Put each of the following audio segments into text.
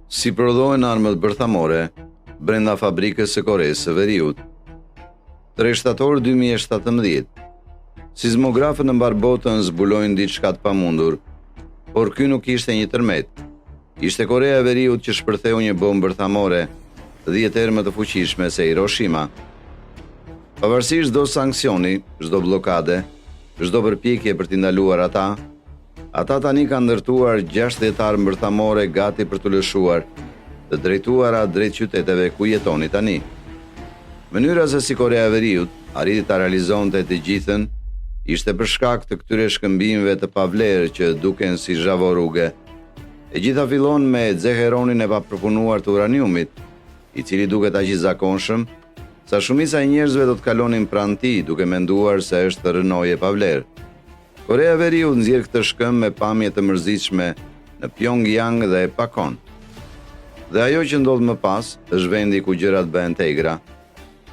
Si prodhohen armët bërthamore brenda fabrikës së Koresë së Veriut. 3 shtator 2017. Sismografët në mbar botën zbulojnë diçka të pamundur, por ky nuk ishte një tërmet. Ishte Korea e Veriut që shpërtheu një bombë bërthamore 10 herë më të fuqishme se Hiroshima. Pavarësisht çdo sanksioni, çdo bllokade, çdo përpjekje për t'i ndaluar ata tani kanë ndërtuar 60 armë bërthamore gati për të lëshuar, të drejtuara drejt qyteteve ku jetoni tani. Mënyra se si Korea e Veriut arriti ta realizonte të gjithën ishte për shkak të këtyre shkëmbimeve të pavlerë që duken si zhavoruge. E gjitha fillon me xeheronin e papërpunuar të uraniumit, i cili duket aq i zakonshëm sa shumica e njerëzve do të kalonin pranë tij duke menduar se është rënojë e pavlerë. Korea e Veriut nxjerr këtë shkëmb me pamje të mërzitshme në Pyongyang dhe Pakon. Dhe ajo që ndodh më pas është vendi ku gjërat bëhen tegra.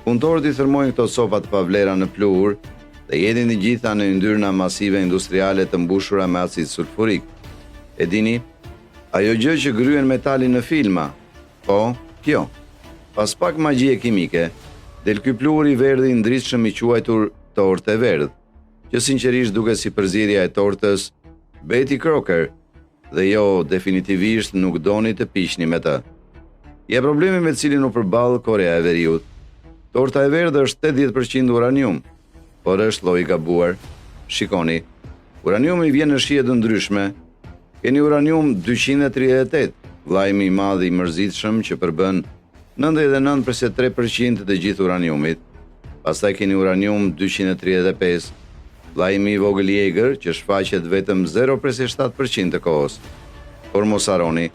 Punëtorët i thërmojnë këto copa të pavlera në pluhur dhe jedin të gjitha në yndyrna masive industriale të mbushura me acid sulfurik. E dini, ajo gjë që gryen metalin në filma, po, kjo. Pas pak magjie kimike, del ky pluhur i verdhë i ndritshëm i quajtur tortë e verdhë, që sinqerisht duket si përzierja e tortës Betty Crocker, dhe jo, definitivisht nuk doni të piqni me të. Je problemi me cilin u përball Korea e Veriut. Torta e verdhë është 80% uranium, por është lloj i gabuar. Shikoni, uraniumi vjen në shije të ndryshme. Keni uranium 238, vllajmi i madh i mërzitshëm që përbën 99.3% të gjithë uraniumit. Pastaj keni uranium 235, vllajmi i vogël i egër që shfaqet vetëm 0.7% të kohës. Por mos harroni,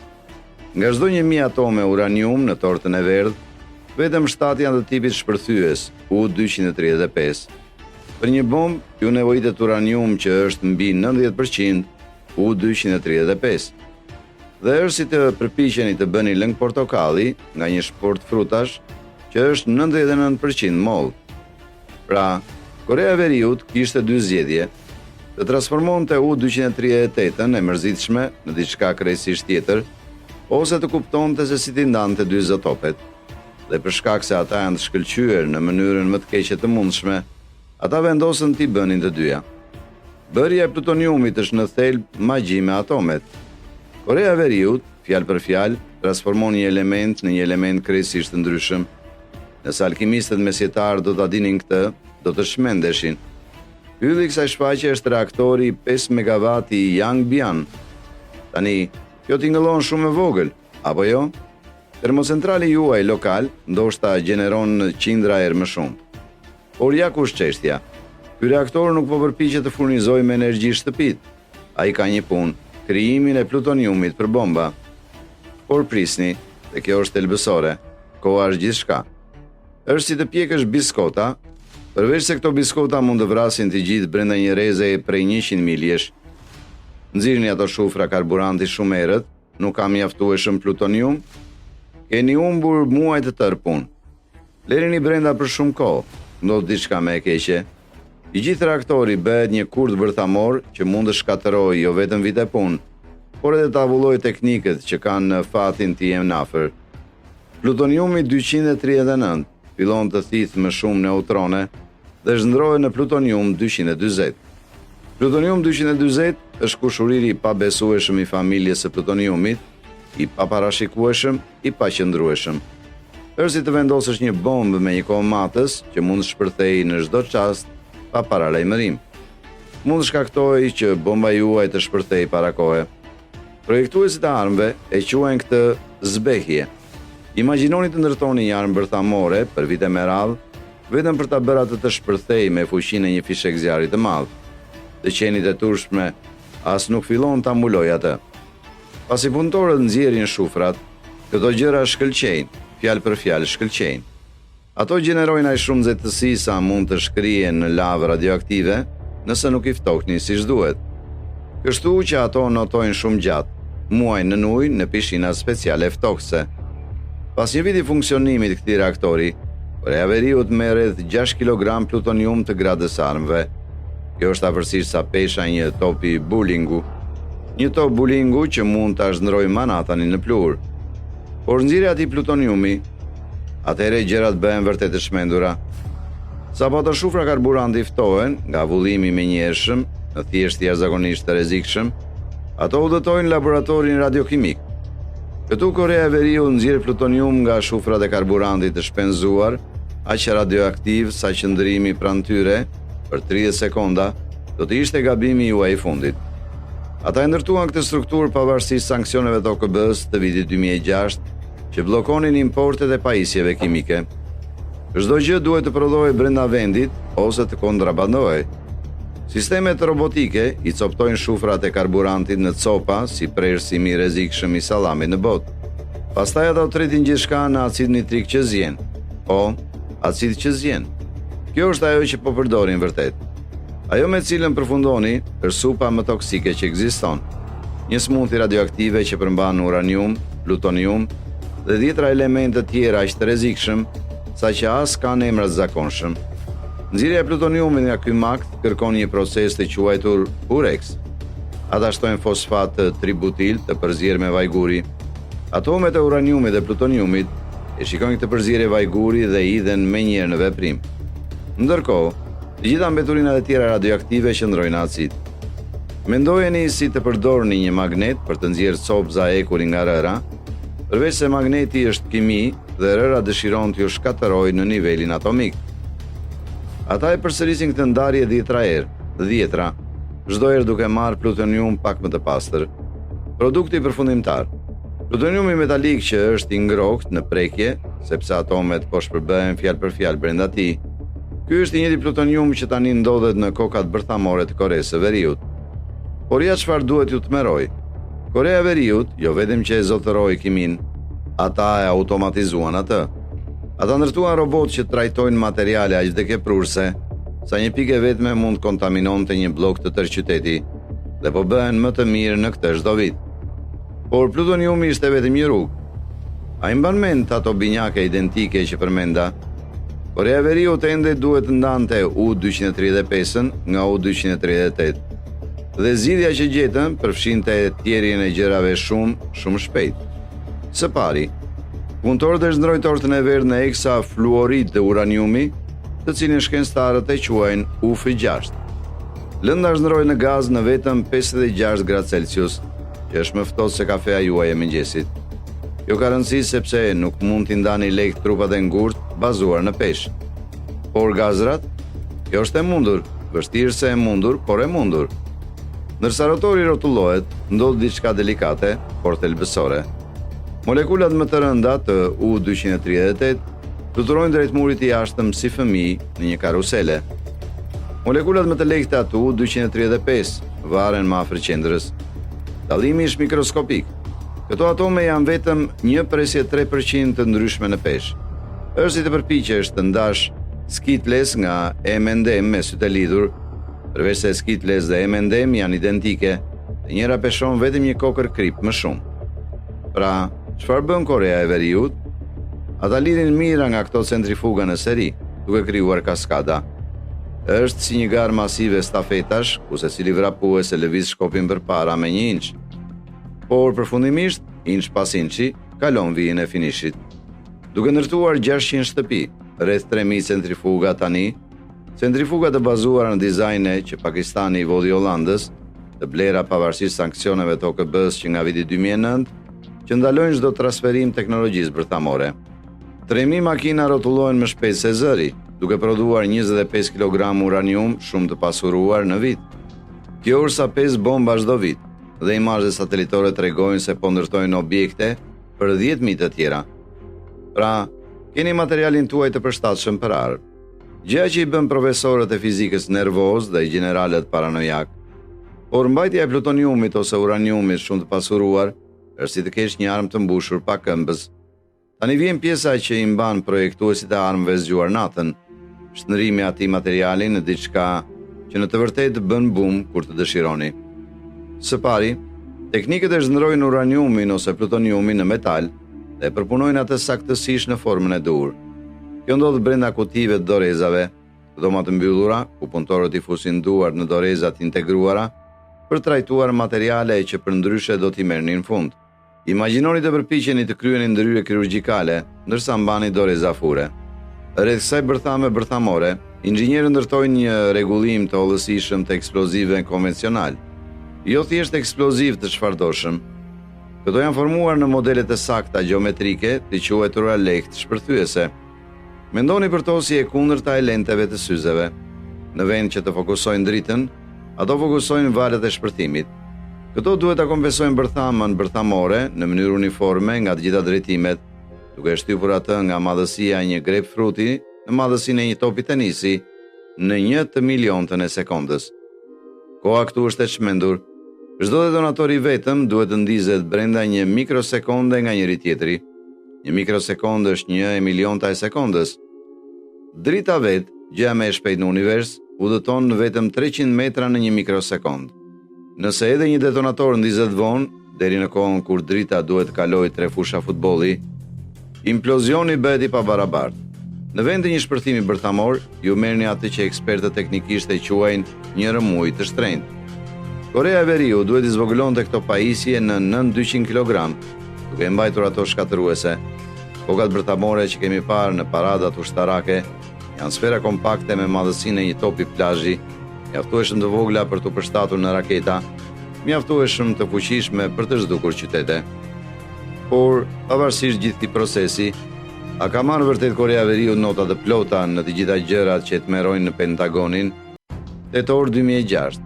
nga çdo 1000 atome uranium në tortën e verdhë, vetëm 7 janë të tipit shpërthyes, U-235. Për një bombë, ju nevojitet uranium që është mbi 90% U-235. Dhe është si të përpiqeni të bëni lëng portokalli nga një shport frutash që është 99% moll. Pra, Korea e Veriut kishte 2 zgjedhje: të transformonte U-238-ën e mërzitshme në diçka krejtësisht tjetër, ose të kuptonte se si t'i ndante 2 izotopet. Dhe për shkak se ata janë të shkëlqyer në mënyrën më të keqe të mundshme, ata vendosën t'i bënin të dyja. Bërja e plutoniumit është në thelb magji me atomet. Korea e Veriut, fjalë për fjalë, transformon një element në një element krejtësisht të ndryshëm. Nëse alkimistët mesjetar do ta dinin këtë, do të shmendeshin. Ylli i kësaj shfaqje është reaktori 5 MW i Yangbian. Tani, kjo tingëllon shumë e vogël, apo jo? Termocentrali juaj lokal ndoshta gjeneron qindra herë më shumë. Por ja kush çështja. Ky reaktor nuk po përpiqet të furnizojë me energji shtëpit. Ai ka një punë, krijimin e plutoniumit për bomba. Por prisni, dhe kjo është thelbësore. Koha është gjithçka. Është si të pjekësh biskota, përveç se këto biskota mund të vrasin të gjithë brenda një rreze prej 100 miljesh. Nxirni ato shufra karburanti shumë herët, nuk ka mjaftueshëm plutonium. Keni humbur muaj të tërë punë. Lerini brenda për shumë kohë, ndodh diçka më e keqe. I gjithë reaktori bëhet një kurt bërthamor që mund të shkatërrojë jo vetëm vite punë, por edhe të avullojë teknikët që kanë në fatin të jenë afër. Plutoniumi 239 fillon të thithë më shumë neutrone dhe zhndrohet në plutonium 240. Plutonium 240 është kushuriri i pabesueshëm i familjes së plutoniumit, i paparashikueshëm, i paqëndrueshëm. Është si të vendosësh një bombë me një kohë matës që mund të shpërthejë në çdo çast pa paralajmërim. Mund të shkaktojë që bomba juaj të shpërthejë para kohe. Projektuesit e armëve e quajnë këtë zbehje. Imagjinoni të ndërtoni një armë bërthamore për vite me radhë, vetëm për ta bërë atë të shpërthejë me fuqinë e një fishek zjarri të madh. Të qenit e turshme as nuk fillon ta mbulojë atë. Pasi punëtorët nxjerrin shufrat, këto gjëra shkëlqejnë, fjalë për fjalë shkëlqejnë. Ato gjenerojnë aq shumë nxehtësi sa mund të shkrihen në lavë radioaktive nëse nuk i ftokni siç duhet. Kështu që ato notojnë shumë gjatë, muaj në ujë në pishina speciale ftokëse. Pas një viti funksionimit këtij reaktori, Korea e Veriut merr rreth 6 kg plutonium të gradës armëve. Kjo është afërsisht sa pesha një topi bowlingu. Një top bowlingu që mund ta zhndrojë Manhattanin në pluhur. Por nxirja e atij plutoniumi, atëherë gjërat bëhen vërtet të shmendura. Sapo ato shufra karburanti ftohen nga vullimi i menjëhershëm, në thjesht jashtëzakonisht të rrezikshëm, ato udhëtojnë në laboratorin radiokimik. Këtu Korea e Veriut nxjerr plutonium nga shufrat e karburantit të shpenzuar, aq radioaktiv sa qëndrimi pranë tyre për 30 sekonda do të ishte gabimi juaj i fundit. Ata e ndërtuan këtë strukturë pavarësisht sanksioneve të OKB-s të vitit 2006 që bllokonin importet e pajisjeve kimike. Çdo gjë duhet të prodhohej brenda vendit ose të kontrabandohej. Sistemet robotike i coptojnë shufrat e karburantit në copa si prerësimi i rrezikshëm i sallamit në botë. Pastaj ata tretin gjithçka në acid nitrik që zjen. Po, acid që zjen. Kjo është ajo që po përdorin vërtet. Ajo me cilën përfundoni është supa më toksike që ekziston. Një smundhi radioaktive që përmban uranium, plutonium dhe 10 elemente tjera aq të rrezikshëm saqë as kanë emra të zakonshëm. Nxirja e plutoniumit nga ky makt kërkon një proces të quajtur urex. Ata shtojnë fosfat të tributil të përzierë me vajguri. Atomet e uraniumit dhe plutoniumit e shikojnë këtë përzierje vajguri dhe hidhen menjëherë në veprim. Ndërkohë, të gjitha mbeturinat e tjera radioaktive qëndrojnë në acid. Mendojeni si të përdorni një magnet për të nxjerrë copza ekuri nga rëra, përveç se magneti është kimi dhe rëra dëshiron t'ju shkatërrojë në nivelin atomik. Ata e përsërisin këtë ndarje 10 herë, 10, çdo herë duke marrë plutonium pak më të pastër. Produkti përfundimtar. Plutoniumi metalik që është i ngrohtë në prekje, sepse atomet po shpërbëhen fjalë për fjalë brenda tij. Ky është i njëjti plutonium që tani ndodhet në kokat bërthamore të Koreas së Veriut. Por ja çfarë duhet ju tmerroj? Korea e Veriut jo vetëm që e zotëroi kimin, ata e automatizuan atë. Ata ndërtuan robot që trajtojnë materiale aq vdekjeprurse, sa një pikë vetme mund kontaminonte një blok të tërë qyteti, dhe po bëhen më të mirë në këtë çdo vit. Por plutoniumi ishte vetëm një rrugë. Ai mban mend ato binjake identike që përmenda. Korea e Veriut ende duhet të ndante U-235-ën nga U-238. Dhe zgjidhja që gjetën përfshinte thjerrjen e gjërave shumë shpejt. Së pari, punëtorët e shndrojnë tortën e verdhë në heksafluorid të uraniumi, të cilin shkencëtarët e quajnë UF6. Lënda shndrohet në gaz në vetëm 56 gradë Celsius, që është më ftohtë se kafeja juaj e mëngjesit. Kjo ka rëndësi sepse nuk mund t'i ndani lehtë trupat e ngurtë bazuar në peshë. Por gazrat, kjo është e mundur, vështirë se e mundur, por e mundur. Ndërsa rotori rrotullohet, ndodh diçka delikate, por thelbësore. Molekulat më të rënda të U-238 fluturojnë drejt murit i jashtëm si fëmijë në një karusele. Molekulat më të lehta të U-235 varen më afër qendrës. Dallimi është mikroskopik. Këto atome janë vetëm 1/3% të ndryshme në peshë. Është si të përpiqesh të ndash skitles nga M&M me sytë e lidhur, përveç se skitles dhe M&M janë identike, dhe njëra peshon vetëm një kokër krip më shumë. Pra, çfarë bën Korea e Veriut? Ata lidhin mira nga këto centrifuga në seri, duke krijuar kaskada. Është si një garë masive stafetash, ku secili vrapues e lëviz shkopin përpara me 1 inç. Por përfundimisht, inç pas inçi, kalon vijin e finishit. Duke ndërtuar 600 shtëpi, rreth 3000 centrifuga tani, centrifuga të bazuara në dizajne që Pakistani i vodhi Hollandës, të blera pavarësisht sanksioneve të OKB-s që nga viti 2009, që ndalojnë çdo transferim teknologjisë bërthamore. 3000 makina rrotullohen më shpejt se zëri, duke prodhuar 25 kg uranium shumë të pasuruar në vit. Kjo është sa pes bomba çdo vit, dhe imazhet satelitore tregojnë se po ndërtojnë objekte për 10.000 të tjera. Pra, keni materialin tuaj të përshtatshëm për arë. Gjëja që i bën profesorët e fizikës nervoz dhe gjeneralët paranojak. Por mbajtja e plutoniumit ose uraniumit shumë të pasuruar është si të kesh një armë të mbushur pa këmbës. Tani vjen pjesa që i mban projektuesit e armëve zgjuar natën, shndërimi i atij materiali në diçka që në të vërtetë bën bum kur të dëshironi. Së pari, teknikët e zhndrojnë uraniumin ose plutoniumin në metal dhe përpunojnë atë saktësisht në formën e duhur. Kjo ndodh brenda kutive të dorezave, dhoma të mbyllura, ku punëtorët i fusin duart në dorezat integruara për trajtuar materiale që përndryshe do t'i merrnin në fund. Imagjinoni të përpiqeni të kryeni ndryrë kirurgjikale, ndërsa mbani dorë zafure. Rreth kësaj bërthame bërthamore, inxhinierët ndërtojnë një rregullim të hollësishëm të eksplozive konvencional, jo thjesht eksploziv të çfarëdoshëm. Këto janë formuar në modele të sakta gjeometrike, të quajtura lehtë shpërthyese. Mendoni për to si e kundërta e lenteve të syzeve. Në vend që të fokusojnë dritën, ato fokusojnë valët e shpërthimit. Këto duhet ta kompensojnë bërthamën bërthamore në mënyrë uniforme nga të gjitha drejtimet, duke shtypur atë nga madhësia e një grepfruti në madhësinë e një topi tenisi në 1/1000000 e sekondës. Koha këtu është e çmendur. Çdo detonator i vetëm duhet të ndizet brenda 1 mikrosekonde nga njëri tjetri. 1 mikrosekondë është 1/1000000 e sekondës. Drita vet, gjëja më e shpejtë në univers, udhëton në vetëm 300 metra në 1 mikrosekondë. Nëse edhe një detonator ndizet vonë, deri në kohën kur drita duhet të kalojë 3 fusha futbolli, implozioni bëhet i pabarabartë. Në vend të një shpërthimi bërthamor, ju merrni atë që ekspertët teknikisht e quajnë një rëmuj të shtrenjtë. Korea e Veriut duhet të zvogëlonte këto pajisje në 900 kg, duke mbajtur ato shkatëruese. Kokat bërthamore që kemi parë në paradat ushtarake janë sfera kompakte me madhësinë e një topi plazhi, mjaftueshëm të vogla për të përshtatur në raketa, mjaftueshëm të fuqishme për të zhdukur qytete. Por, pavarësisht gjithë këtij procesi, a ka marrë vërtet Korea e Veriut nota të plota në të gjitha gjërat që tmerrojnë në Pentagonin? Tetor 2006.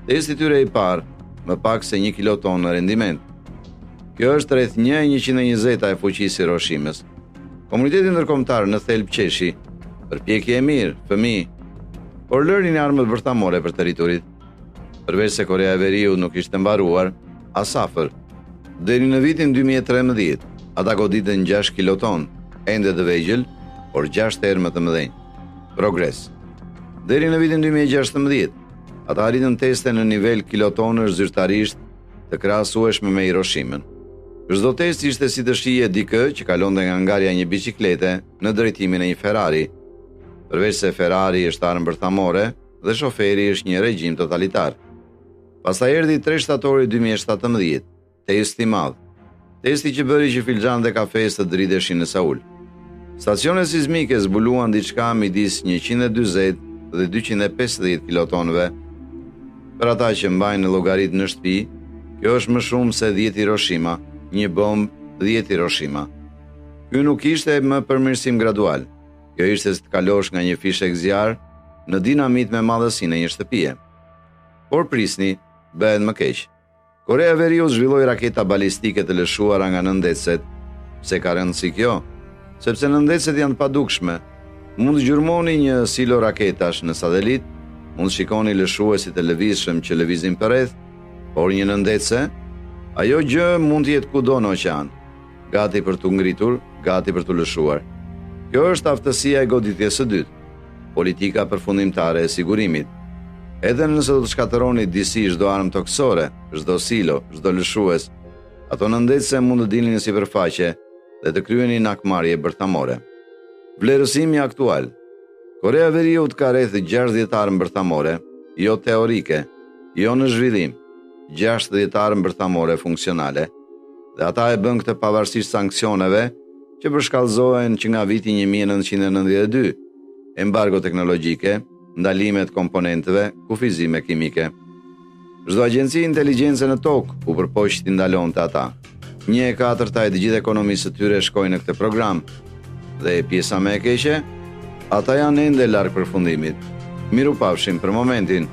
Testi i tyre i parë, më pak se 1 kiloton në rendiment. Kjo është rreth 1/120 e fuqisë së Hiroshimës. Komuniteti ndërkombëtar në thelb qeshi, përpjekje e mirë, fëmijë, por lërin armët bërthamore për territorit. Përveç se Korea e Veriut nuk ishte mbaruar, as afër. Deri në vitin 2013, ata goditën 6 kiloton, ende të vegjël, por 6 herë më të mëdhenj. Progres. Deri në vitin 2016, ata arritën teste në nivel kilotonësh zyrtarisht të krahasueshme me Hiroshimën. Çdo test ishte si të shije dikë që kalonte nga ngarja e një biçiklete në drejtimin e një Ferrari. Përveç se Ferrari është armë bërthamore dhe shoferi është një regjim totalitar. Pastaj erdhi 3 shtatori 2017, testi i madh. Testi që bëri që filxhan dhe kafes të driteshin në Seul. Stacionet sismike zbuluan diçka midis 140 dhe 250 kilotonëve. Për ata që mbajnë llogarit në shtëpi, kjo është më shumë se 10 Hiroshima, një bombë 10 Hiroshima. Ky nuk ishte më përmirësim gradual. Kjo ishte se të kalosh nga një fishek zjarr në dinamit me madhësinë e një shtëpie. Por prisni, bëhet më keq. Korea e Veriut zhvilloi raketa balistike të lëshuara nga nëndecet. Pse ka rënë si kjo? Sepse nëndecet janë të padukshme. Mund të gjurmoni një silo raketash në satelit, mund të shikoni lëshuesi të lëvizshëm që lëvizin përreth, por një nëndece, ajo gjë mund të jetë kudo në oqean, gati për të ngritur, gati për të lëshuar. Kjo është aftësia e goditjes së dytë, politika përfundimtare e sigurimit. Edhe nëse do të shkatërroni disi çdo armë toksore, çdo silo, çdo lëshues, ato nëndecë mund të dilnin në sipërfaqe dhe të kryeni nakmarrje bërthamore. Vlerësimi aktual. Korea e Veriut ka rreth 60 armë bërthamore, jo teorike, jo në zhvillim, 60 armë bërthamore funksionale, dhe ata e bën këtë pavarësisht sanksioneve që përshkallëzohen që nga viti 1992, embargo teknologjike, ndalimet komponenteve, kufizime kimike. Çdo agjenci inteligjencë në tokë u përpoq të ndalonte ata. 1/4 e të gjithë ekonomisë së tyre shkojnë në këtë program. Dhe pjesa më e keqe, ata janë ende larg përfundimit. Mirupafshim për momentin.